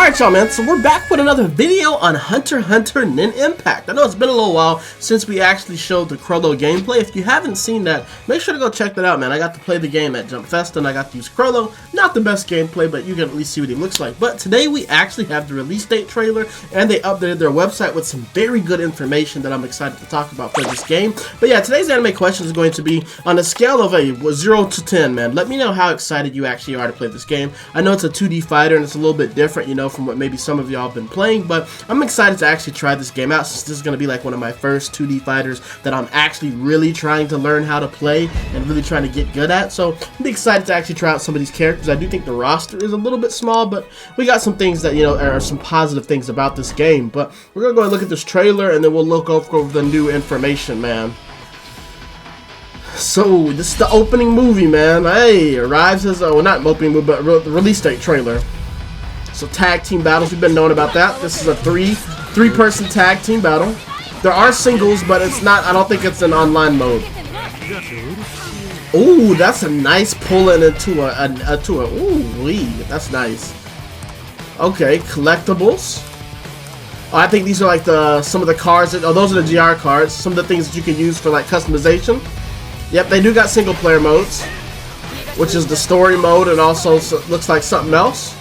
Alright y'all, man, so we're back with another video on Hunter x Hunter Nin Impact. I know it's been a little while since we actually showed the Crollo gameplay. If you haven't seen that, make sure to go check that out, man. I got to play the game at Jump Fest and I got to use Crollo. Not the best gameplay, but you can at least see what he looks like. But today we actually have the release date trailer and they updated their website with some very good information that I'm excited to talk about for this game. But yeah, today's anime question is going to be on a scale of a 0 to 10, man. Let me know how excited you actually are to play this game. I know it's a 2D fighter and it's a little bit different, you know, from what maybe some of y'all have been playing, but I'm excited to actually try this game out since this is going to be like one of my first 2D fighters that I'm actually really trying to learn how to play and really trying to get good at. So I'm excited to actually try out some of these characters. I do think the roster is a little bit small, but we got some things that, you know, are some positive things about this game. But we're going to go and look at this trailer and then we'll look over the new information, man. So this is the opening movie, man. Hey, arrives as well, not opening movie, but release date trailer. So tag team battles, we've been knowing about that. This is a three-person tag team battle. There are singles, but it's not. I don't think it's an online mode. Ooh, that's a nice pulling into a ooh wee, that's nice. Okay, collectibles. Oh, I think these are like some of the cards. Oh, those are the GR cards. Some of the things that you can use for like customization. Yep, they do got single player modes, which is the story mode and also looks like something else.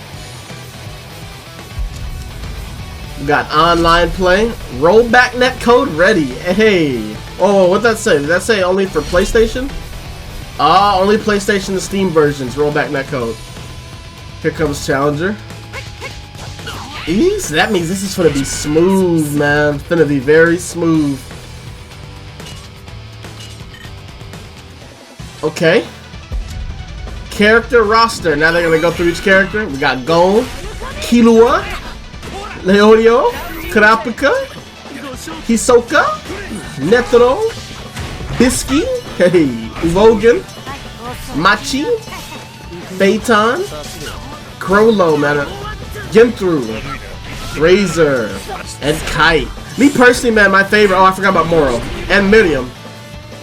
We got online play. Rollback netcode ready. Hey. Oh, what'd that say? Did that say only for PlayStation? Ah, only PlayStation and Steam versions. Rollback netcode. Here comes Challenger. Easy. That means this is gonna be smooth, man. It's gonna be very smooth. Okay. Character roster. Now they're gonna go through each character. We got Gon, Killua, Leorio, Kurapika, Hisoka, Netero, Bisky, hey, Uvogan, Machi, Phaeton, Crollo, man, Gentru, Razor, and Kite. Me personally, man, my favorite. Oh, I forgot about Moro and Miriam.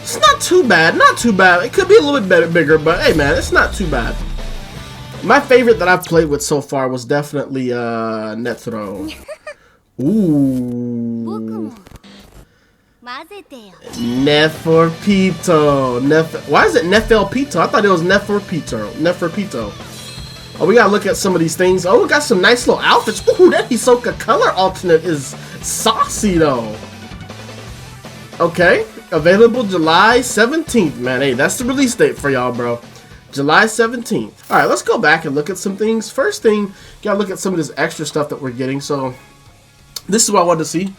It's not too bad, not too bad. It could be a little bit better, bigger, but hey, man, it's not too bad. My favorite that I've played with so far was definitely Netero. Ooh. Neferpito. Why is it Nefelpito? I thought it was Neferpito. Oh, we gotta look at some of these things. Oh, we got some nice little outfits. Ooh, that Hisoka color alternate is saucy though. Okay, available July 17th, man. Hey, that's the release date for y'all, bro. July 17th. Alright, let's go back and look at some things. First thing, you gotta look at some of this extra stuff that we're getting. So, this is what I wanted to see.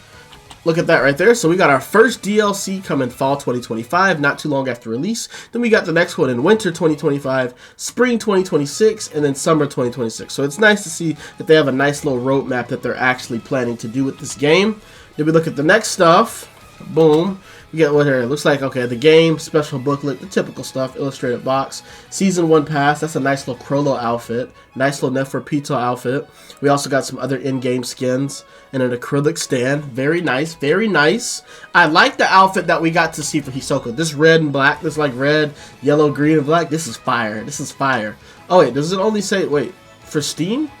Look at that right there. So, we got our first DLC coming fall 2025, not too long after release. Then we got the next one in winter 2025, spring 2026, and then summer 2026. So, it's nice to see that they have a nice little roadmap that they're actually planning to do with this game. Then we look at the next stuff. Boom. We get what here. It looks like, okay, the game, special booklet, the typical stuff, illustrated box, season 1 pass. That's a nice little Crollo outfit, nice little Neferpito outfit. We also got some other in-game skins and an acrylic stand. Very nice, very nice. I like the outfit that we got to see for Hisoka. This red and black, this like red, yellow, green, and black. This is fire. This is fire. Oh wait, does it only say, wait, for Steam?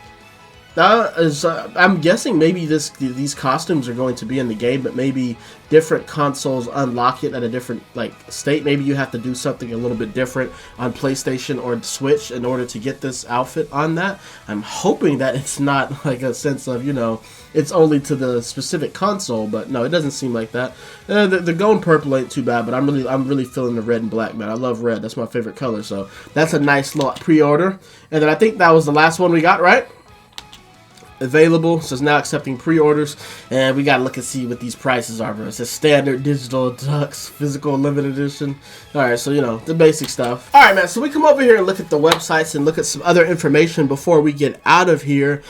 I'm guessing maybe these costumes are going to be in the game, but maybe different consoles unlock it at a different like state. Maybe you have to do something a little bit different on PlayStation or Switch in order to get this outfit on that. I'm hoping that it's not like a sense of, you know, it's only to the specific console, but no, it doesn't seem like that. The gold purple ain't too bad, but I'm really feeling the red and black, man. I love red. That's my favorite color, so that's a nice little pre-order. And then I think that was the last one we got, right? Available, so it's now accepting pre-orders, and we gotta look and see what these prices are, bro. It says standard, digital, deluxe, physical, limited edition. Alright, so you know, the basic stuff. Alright, man, so we come over here and look at the websites and look at some other information before we get out of here.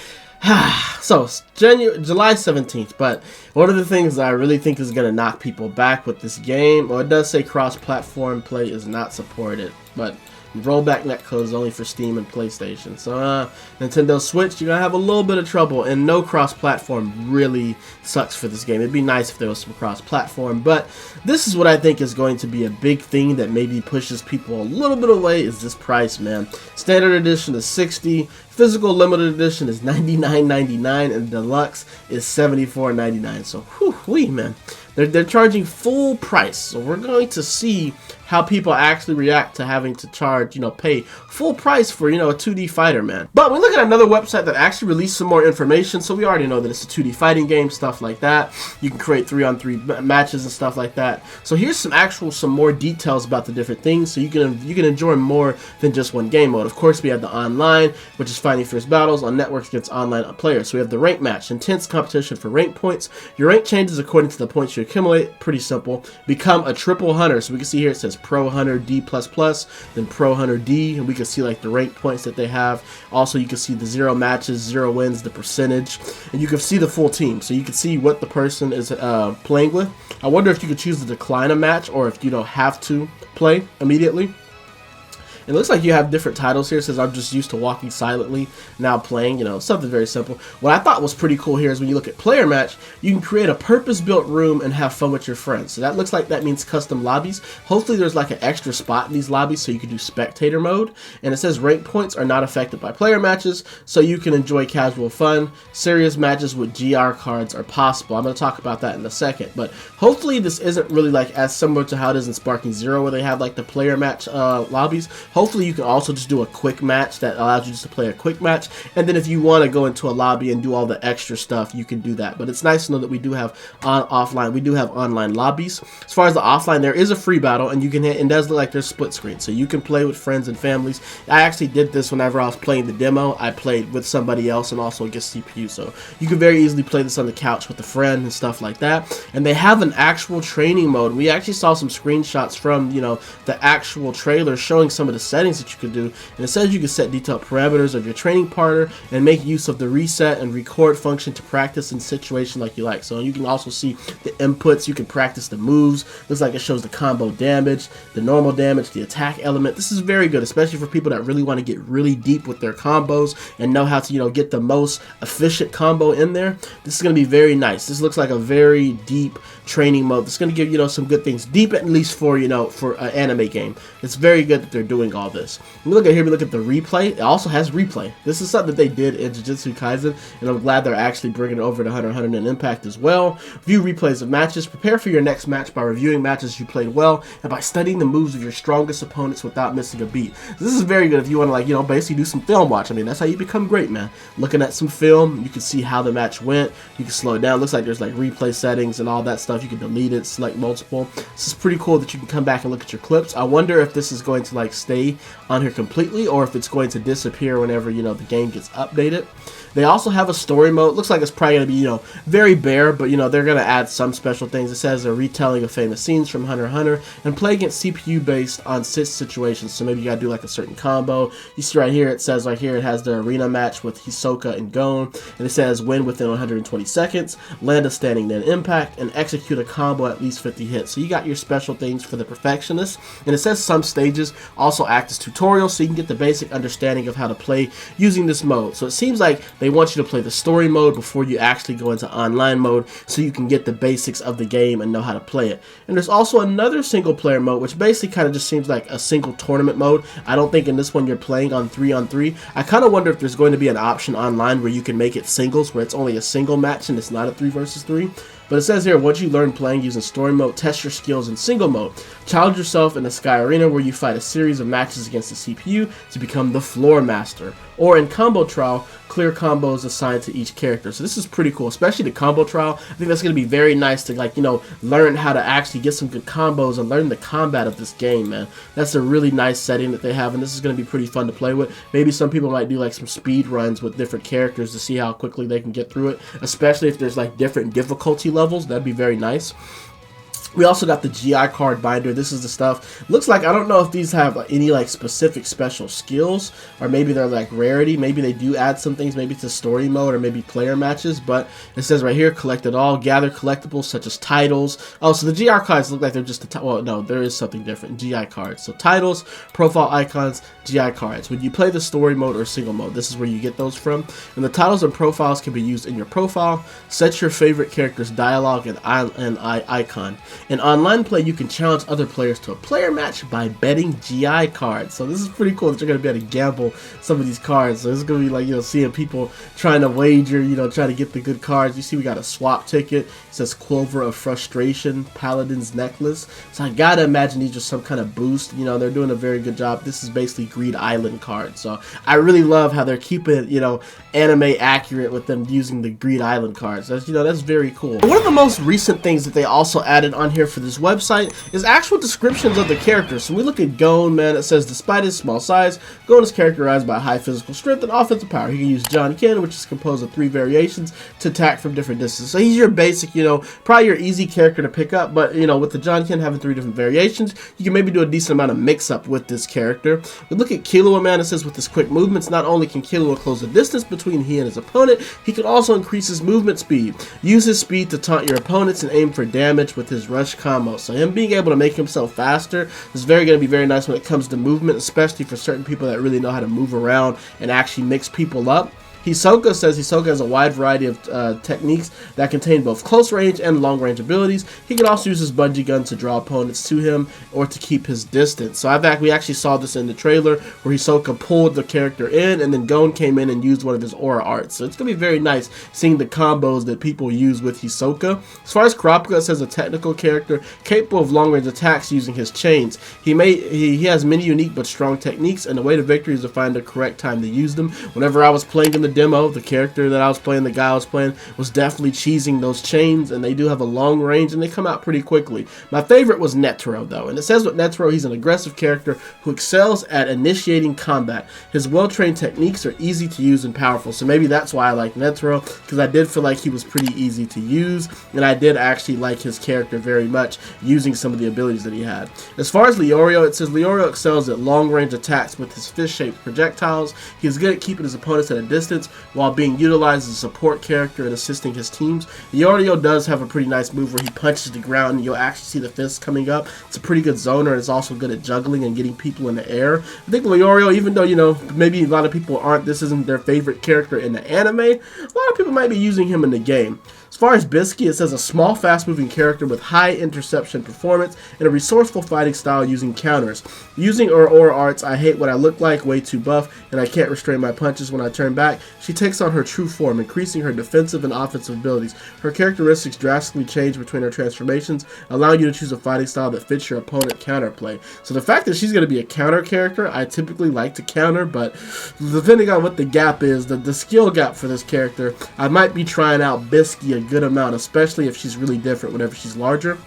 So, July 17th, but one of the things that I really think is gonna knock people back with this game, well, it does say cross-platform play is not supported, but rollback netcode is only for Steam and PlayStation. So Nintendo Switch, you're gonna have a little bit of trouble, and no cross-platform really sucks for this game. It'd be nice if there was some cross-platform, but this is what I think is going to be a big thing that maybe pushes people a little bit away, is this price, man. Standard edition is $60, Physical limited edition is $99.99 and deluxe is $74.99. So, whew, man. They're charging full price. So we're going to see how people actually react to having to charge, pay full price for, a 2D fighter, man. But we look at another website that actually released some more information. So we already know that it's a 2D fighting game, stuff like that. You can create 3-on-3 matches and stuff like that. So here's some more details about the different things, so you can enjoy more than just one game mode. Of course, we have the online, which is fighting fierce battles on networks against online players. So we have the rank match, intense competition for rank points. Your rank changes according to the points you accumulate. Pretty simple. Become a triple hunter. So we can see here it says Pro Hunter D++, then Pro Hunter D, and we can see like the rank points that they have. Also, you can see the 0 matches, 0 wins, the percentage, and you can see the full team. So you can see what the person is playing with. I wonder if you could choose to decline a match or if you don't have to play immediately. It looks like you have different titles here. It says I'm just used to walking silently, now playing, something very simple. What I thought was pretty cool here is when you look at player match, you can create a purpose-built room and have fun with your friends. So that looks like that means custom lobbies. Hopefully there's like an extra spot in these lobbies so you can do spectator mode. And it says rank points are not affected by player matches, so you can enjoy casual fun. Serious matches with GR cards are possible. I'm going to talk about that in a second. But hopefully this isn't really like as similar to how it is in Sparking Zero, where they have like the player match lobbies. Hopefully you can also just do a quick match that allows you just to play a quick match, and then if you want to go into a lobby and do all the extra stuff, you can do that. But it's nice to know that we do have online lobbies. As far as the offline, there is a free battle, and you can hit, and it does look like there's split screen, so you can play with friends and families. I actually did this whenever I was playing the demo. I played with somebody else and also against CPU, so you can very easily play this on the couch with a friend and stuff like that. And they have an actual training mode. We actually saw some screenshots from the actual trailer showing some of the settings that you could do, and it says you can set detailed parameters of your training partner and make use of the reset and record function to practice in situation like you like. So you can also see the inputs. You can practice the moves. Looks like it shows the combo damage, the normal damage, the attack element. This is very good, especially for people that really want to get really deep with their combos and know how to get the most efficient combo in there. This is going to be very nice. This looks like a very deep training mode. It's going to give some good things, deep at least for for an anime game. It's very good that they're doing all this. We look at here, we look at the replay. It also has replay. This is something that they did in Jujutsu Kaisen, and I'm glad they're actually bringing it over to Hunter x Hunter and Impact as well. View replays of matches. Prepare for your next match by reviewing matches you played well and by studying the moves of your strongest opponents without missing a beat. This is very good if you want to basically do some film watch. I mean, that's how you become great, man. Looking at some film, you can see how the match went. You can slow it down. It looks like there's like replay settings and all that stuff. You can delete it, select multiple. This is pretty cool that you can come back and look at your clips. I wonder if this is going to stay on here completely or if it's going to disappear whenever the game gets updated. They also have a story mode. Looks like it's probably going to be, very bare, but, they're going to add some special things. It says a retelling of famous scenes from Hunter x Hunter and play against CPU based on situations. So maybe you got to do like a certain combo. You see right here, it says right here, it has the arena match with Hisoka and Gon. And it says win within 120 seconds, land a standing then impact, and execute a combo at least 50 hits. So you got your special things for the perfectionists. And it says some stages also act as tutorials, so you can get the basic understanding of how to play using this mode. So it seems like they want you to play the story mode before you actually go into online mode, so you can get the basics of the game and know how to play it. And there's also another single player mode, which basically kind of just seems like a single tournament mode. I don't think in this one you're playing on 3-on-3. I kind of wonder if there's going to be an option online where you can make it singles, where it's only a single match and it's not a 3 versus 3. But it says here, once you learn playing using story mode, test your skills in single mode. Challenge yourself in the Sky Arena, where you fight a series of matches against the CPU to become the floor master. Or in combo trial, clear combos assigned to each character. So this is pretty cool, especially the combo trial. I think that's going to be very nice to learn how to actually get some good combos and learn the combat of this game, man. That's a really nice setting that they have, and this is going to be pretty fun to play with. Maybe some people might do like some speed runs with different characters to see how quickly they can get through it, especially if there's like different difficulty levels. That'd be very nice. We also got the GI card binder. This is the stuff. Looks like, I don't know if these have any specific special skills, or maybe they're like rarity. Maybe they do add some things, maybe to story mode or maybe player matches, but it says right here, collect it all. Gather collectibles such as titles. Oh, so the GI cards look like they're just well, no, there is something different. GI cards. So titles, profile icons, GI cards. When you play the story mode or single mode, this is where you get those from. And the titles and profiles can be used in your profile. Set your favorite character's dialogue and icon. In online play, you can challenge other players to a player match by betting GI cards. So this is pretty cool that you're going to be able to gamble some of these cards. So it's going to be like, seeing people trying to wager, trying to get the good cards. You see we got a swap ticket. It says Clover of Frustration, Paladin's Necklace. So I got to imagine these are some kind of boost. They're doing a very good job. This is basically Greed Island cards. So I really love how they're keeping it, anime accurate with them using the Greed Island cards. That's, that's very cool. One of the most recent things that they also added on here for this website is actual descriptions of the characters. So we look at Gon, man. It says, despite his small size, Gon is characterized by high physical strength and offensive power. He can use Jonkin, which is composed of 3 variations, to attack from different distances. So he's your basic, probably your easy character to pick up. But, with the Jonkin having 3 different variations, you can maybe do a decent amount of mix-up with this character. We look at Killua, man. It says, with his quick movements, not only can Killua close the distance between he and his opponent, he can also increase his movement speed. Use his speed to taunt your opponents and aim for damage with his rush combo. So him being able to make himself faster is going to be very nice when it comes to movement, especially for certain people that really know how to move around and actually mix people up. Hisoka says Hisoka has a wide variety of techniques that contain both close range and long range abilities. He can also use his bungee gun to draw opponents to him or to keep his distance. So we actually saw this in the trailer where Hisoka pulled the character in and then Gon came in and used one of his aura arts. So it's going to be very nice seeing the combos that people use with Hisoka. As far as Kurapika, it says a technical character capable of long range attacks using his chains. He has many unique but strong techniques, and the way to victory is to find the correct time to use them. Whenever I was playing in the demo, the character that I was playing, the guy I was playing, was definitely cheesing those chains, and they do have a long range and they come out pretty quickly. My favorite was Netero though, and it says with Netero, he's an aggressive character who excels at initiating combat. His well-trained techniques are easy to use and powerful, so maybe that's why I like Netero, because I did feel like he was pretty easy to use, and I did actually like his character very much, using some of the abilities that he had. As far as Leorio, it says Leorio excels at long-range attacks with his fish-shaped projectiles. He is good at keeping his opponents at a distance while being utilized as a support character and assisting his teams. Leorio does have a pretty nice move where he punches the ground and you'll actually see the fists coming up. It's a pretty good zoner, and it's also good at juggling and getting people in the air. I think Leorio, even though, maybe a lot of people this isn't their favorite character in the anime, a lot of people might be using him in the game. As far as Bisky, it says a small, fast-moving character with high interception performance and a resourceful fighting style using counters. Using her aura arts, I hate what I look like, way too buff, and I can't restrain my punches when I turn back. She takes on her true form, increasing her defensive and offensive abilities. Her characteristics drastically change between her transformations, allowing you to choose a fighting style that fits your opponent counterplay. So the fact that she's going to be a counter character, I typically like to counter, but depending on what the gap is, the skill gap for this character, I might be trying out Bisky a good amount, especially if she's really different whenever she's larger.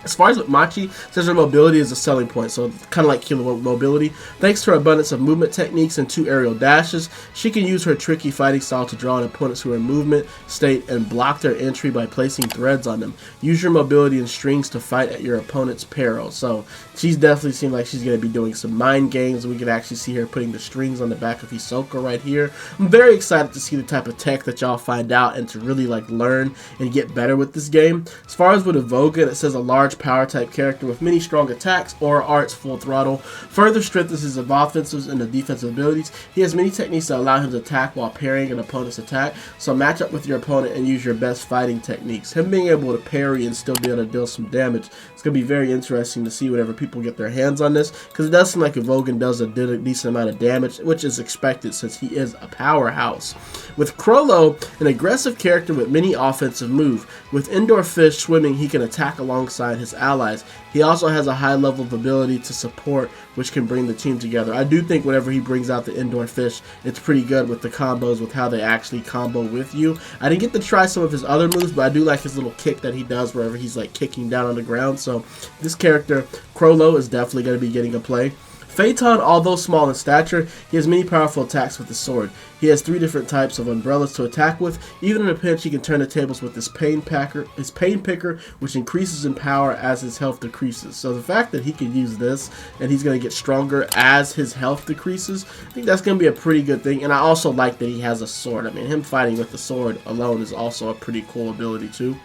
As far as with Machi, it says her mobility is a selling point, so kind of like Killua mobility. Thanks to her abundance of movement techniques and 2 aerial dashes, she can use her tricky fighting style to draw on opponents who are in movement state and block their entry by placing threads on them. Use your mobility and strings to fight at your opponent's peril. So she's definitely seemed like she's going to be doing some mind games. We can actually see her putting the strings on the back of Hisoka right here. I'm very excited to see the type of tech that y'all find out and to really learn and get better with this game. As far as with Evoga, it says a large power type character with many strong attacks or arts full throttle, further strengthens his offensive and the defensive abilities. He has many techniques that allow him to attack while parrying an opponent's attack, so match up with your opponent and use your best fighting techniques. Him being able to parry and still be able to deal some damage, it's going to be very interesting to see whenever people get their hands on this, because it does seem like Evogan does a decent amount of damage, which is expected since he is a powerhouse. With Crollo, an aggressive character with many offensive moves. With indoor fish swimming, he can attack alongside his allies. He also has a high level of ability to support, which can bring the team together. I do think whenever he brings out the indoor fish, it's pretty good with the combos, with how they actually combo with you. I didn't get to try some of his other moves, but I do like his little kick that he does wherever he's kicking down on the ground. So this character, Crollo, is definitely going to be getting a play. Phaeton, although small in stature, he has many powerful attacks with his sword. He has 3 different types of umbrellas to attack with. Even in a pinch, he can turn the tables with his pain picker, which increases in power as his health decreases. So the fact that he can use this and he's going to get stronger as his health decreases, I think that's going to be a pretty good thing. And I also like that he has a sword. I mean, him fighting with the sword alone is also a pretty cool ability too.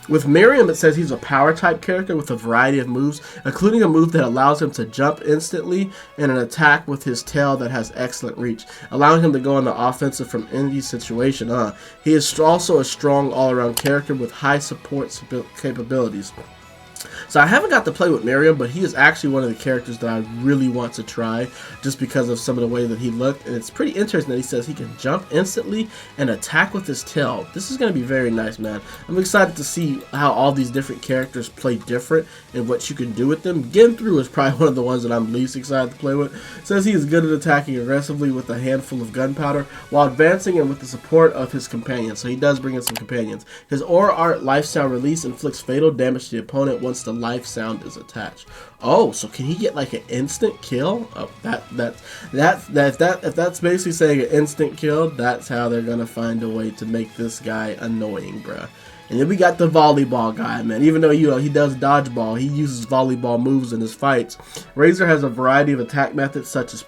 With Miriam, it says he's a power type character with a variety of moves, including a move that allows him to jump instantly and an attack with his tail that has excellent reach, allowing him to go on the offensive from any situation. He is also a strong all-around character with high support capabilities. So I haven't got to play with Miriam, but he is actually one of the characters that I really want to try just because of some of the way that he looked. And it's pretty interesting that he says he can jump instantly and attack with his tail. This is going to be very nice, man. I'm excited to see how all these different characters play different and what you can do with them. Genthru is probably one of the ones that I'm least excited to play with. It says he is good at attacking aggressively with a handful of gunpowder while advancing and with the support of his companions. So he does bring in some companions. His Aura Art Life Sound release inflicts fatal damage to the opponent once the life sound is attached. Oh, so can he get like an instant kill? Oh, if that's basically saying an instant kill, that's how they're gonna find a way to make this guy annoying, bruh. And then we got the volleyball guy, man. Even though, you know, he does dodgeball, he uses volleyball moves in his fights. Razor has a variety of attack methods such as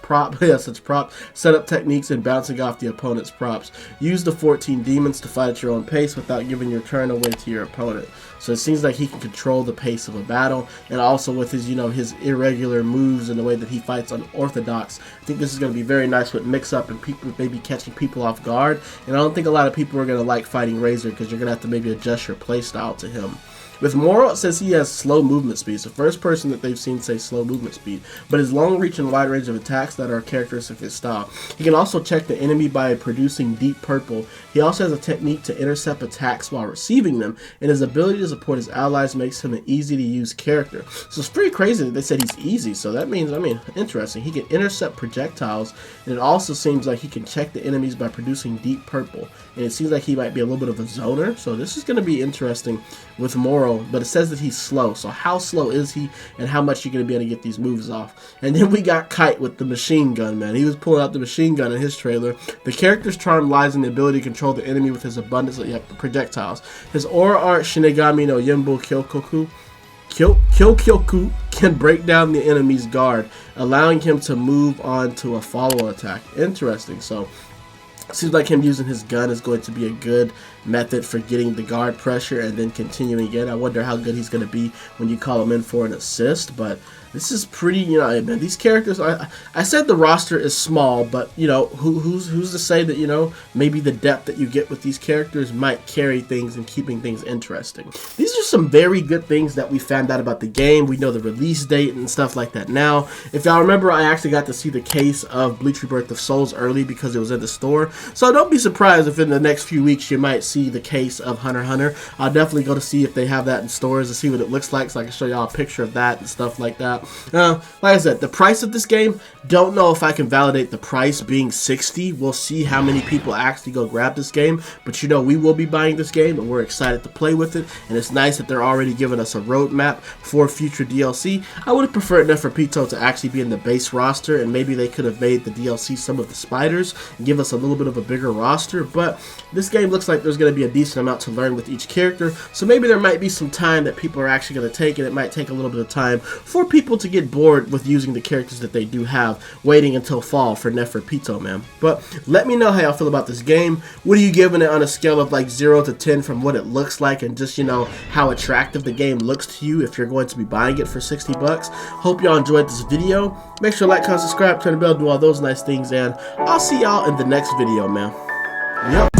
setup techniques, and bouncing off the opponent's props. Use the 14 demons to fight at your own pace without giving your turn away to your opponent. So it seems like he can control the pace of a battle, and also with his, you know, his irregular moves and the way that he fights unorthodox. I think this is going to be very nice with mix-up and people maybe catching people off guard. And I don't think a lot of people are going to like fighting Razor because you're going to have to maybe adjust your playstyle to him. With Moro, it says he has slow movement speed. It's the first person that they've seen say slow movement speed, but his long reach and wide range of attacks that are characteristic of his style. He can also check the enemy by producing deep purple. He also has a technique to intercept attacks while receiving them, and his ability to support his allies makes him an easy to use character. So it's pretty crazy that they said he's easy, so that means, I mean, interesting. He can intercept projectiles, and it also seems like he can check the enemies by producing deep purple, and it seems like he might be a little bit of a zoner, so this is going to be interesting with Moro. But it says that he's slow, so how slow is he and how much you're going to be able to get these moves off. And then we got Kite with the machine gun, man. He was pulling out the machine gun in his trailer. The character's charm lies in the ability to control the enemy with his abundance of projectiles. His Aura Art Shinigami no Yembo Kyokyoku can break down the enemy's guard, allowing him to move on to a follow attack. Interesting. So seems like him using his gun is going to be a good method for getting the guard pressure and then continuing again. I wonder how good he's going to be when you call him in for an assist, but this is pretty, you know, man, these characters, I said the roster is small, but, you know, who's to say that, you know, maybe the depth that you get with these characters might carry things and keeping things interesting. These are some very good things that we found out about the game. We know the release date and stuff like that now. If y'all remember, I actually got to see the case of Bleach Rebirth of Souls early because it was in the store. So don't be surprised if in the next few weeks you might see the case of Hunter x Hunter. I'll definitely go to see if they have that in stores and see what it looks like so I can show y'all a picture of that and stuff like that. Like I said, the price of this game, don't know if I can validate the price being $60. We'll see how many people actually go grab this game, but you know, we will be buying this game and we're excited to play with it, and it's nice that they're already giving us a roadmap for future DLC. I would have preferred Neferpito to actually be in the base roster, and maybe they could have made the DLC some of the spiders and give us a little bit of a bigger roster, but this game looks like there's going to be a decent amount to learn with each character, so maybe there might be some time that people are actually going to take, and it might take a little bit of time for people to get bored with using the characters that they do have, waiting until fall for Neferpito, man. But let me know how y'all feel about this game. What are you giving it on a scale of like 0 to 10 from what it looks like and just, you know, how attractive the game looks to you if you're going to be buying it for $60? Hope y'all enjoyed this video. Make sure to like, comment, subscribe, turn the bell, do all those nice things, and I'll see y'all in the next video, man. Yep.